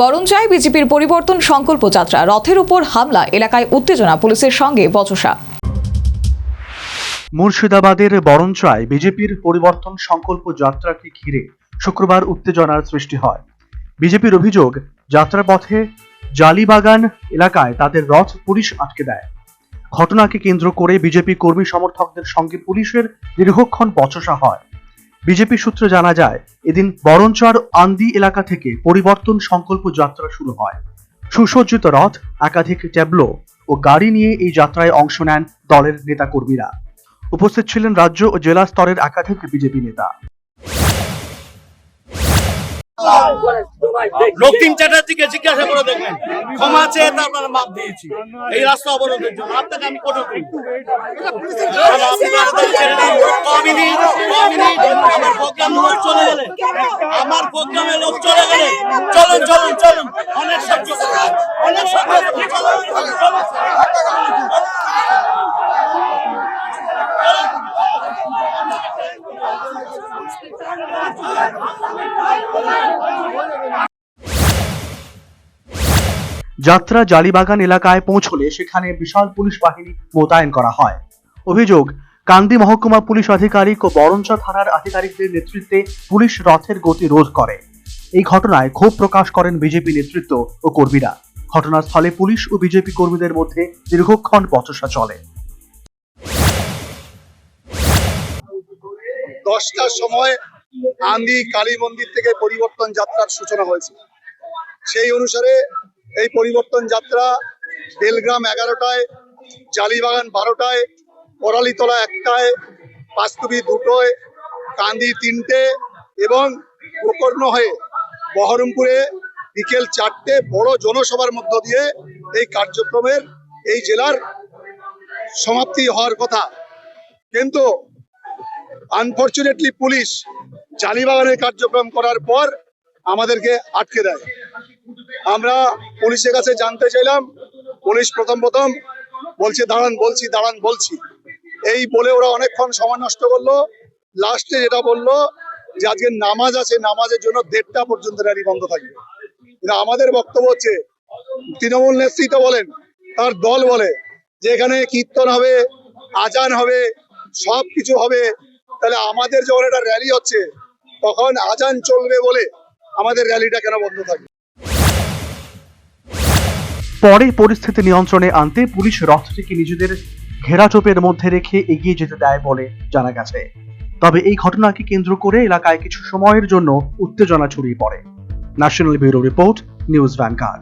বরঞ্চায় বিজেপির পরিবর্তন সংকল্প যাত্রা, রথের উপর হামলা, এলাকায় উত্তেজনা, পুলিশের সঙ্গে বচসা। মুর্শিদাবাদের বরঞ্চায় বিজেপির পরিবর্তন সংকল্প যাত্রাকে ঘিরে শুক্রবার উত্তেজনার সৃষ্টি হয়। বিজেপির অভিযোগ, যাত্রার পথে জালিবাগান এলাকায় তাদের রথ পুলিশ আটকে দেয়। ঘটনাকে কেন্দ্র করে বিজেপি কর্মী সমর্থকদের সঙ্গে পুলিশের দীর্ঘক্ষণ বচসা হয়। বিজেপি সূত্রে জানা যায়, এদিন বরঞ্চার আন্দি এলাকা থেকে পরিবর্তন সংকল্প যাত্রা শুরু হয়। সুসজ্জিত রথ, একাধিক ট্যাবলো ও গাড়ি নিয়ে এই যাত্রায় অংশ নেন দলের নেতাকর্মীরা। উপস্থিত ছিলেন রাজ্য ও জেলা স্তরের একাধিক বিজেপি নেতা। রক্তিম চ্যাটার্জিকে জিজ্ঞাসা করে দেখবেন, ক্ষমা চেয়ে তার মাপ দিয়েছি এই রাস্তা অবরোধের জন্য। আপনাকে আমি কোথাও আমার প্রোগ্রামে লোক চলে গেলে চলুন চলুন চলুন, অনেক সহ্য অনেক যাত্রা জালিবাগান এলাকায় পৌঁছলে সেখানে বিশাল পুলিশ বাহিনী মোতায়েন করা হয়। অভিযোগ, কান্দি মহকুমা পুলিশ আধিকারিক ও বরঞ্চা থানার আধিকারিকদের নেতৃত্বে পুলিশ রথের গতি রোধ করে। এই ঘটনায় ক্ষোভ প্রকাশ করেন বিজেপি নেতৃত্ব ও কর্মীরা। ঘটনাস্থলে পুলিশ ও বিজেপি কর্মীদের মধ্যে দীর্ঘক্ষণ বচসা চলে। 10টার সময় আন্দি কালী মন্দির থেকে পরিবর্তন যাত্রার সূচনা হয়েছে। সেই অনুসারে এই পরিবর্তন যাত্রা বেলগ্রাম 11টায়, জালিবাগান 12টায়, পরালিতলা 1টায়, পাঁচতুবি 2টোয়, কান্দি 3টে এবং গোকর্ণ হয়ে বহরমপুরে বিকেল 4টে বড় জনসভার মধ্য দিয়ে এই কার্যক্রমের এই জেলার সমাপ্তি হওয়ার কথা। কিন্তু আনফরচুনেটলি পুলিশ জালিবাগানের কার্যক্রম করার পর আমাদেরকে আটকে দেয়। আমরা পুলিশের কাছে জানতে চাইলাম, পুলিশ প্রথম বলছে দাঁড়ান বলছি এই বলে ওরা অনেকক্ষণ সময় নষ্ট করলো। লাস্টে যেটা বললো যে আজকে নামাজ আছে, নামাজের জন্য 1:30টা পর্যন্ত র্যালি বন্ধ থাকবে। কিন্তু আমাদের বক্তব্য হচ্ছে, তৃণমূল নেতৃত্ব বলেন, তার দল বলে যে এখানে কীর্তন হবে, আজান হবে, সব কিছু হবে, তাহলে আমাদের যখন একটা র্যালি হচ্ছে তখন আজান চলবে বলে আমাদের র্যালিটা কেন বন্ধ থাকবে? পরে পরিস্থিতি নিয়ন্ত্রণে আনতে পুলিশ রথটিকে নিজেদের ঘেরাটোপের মধ্যে রেখে এগিয়ে যেতে দেয় বলে জানা গেছে। তবে এই ঘটনাকে কেন্দ্র করে এলাকায় কিছু সময়ের জন্য উত্তেজনা ছড়িয়ে পড়ে। National bureau report, news vanguard.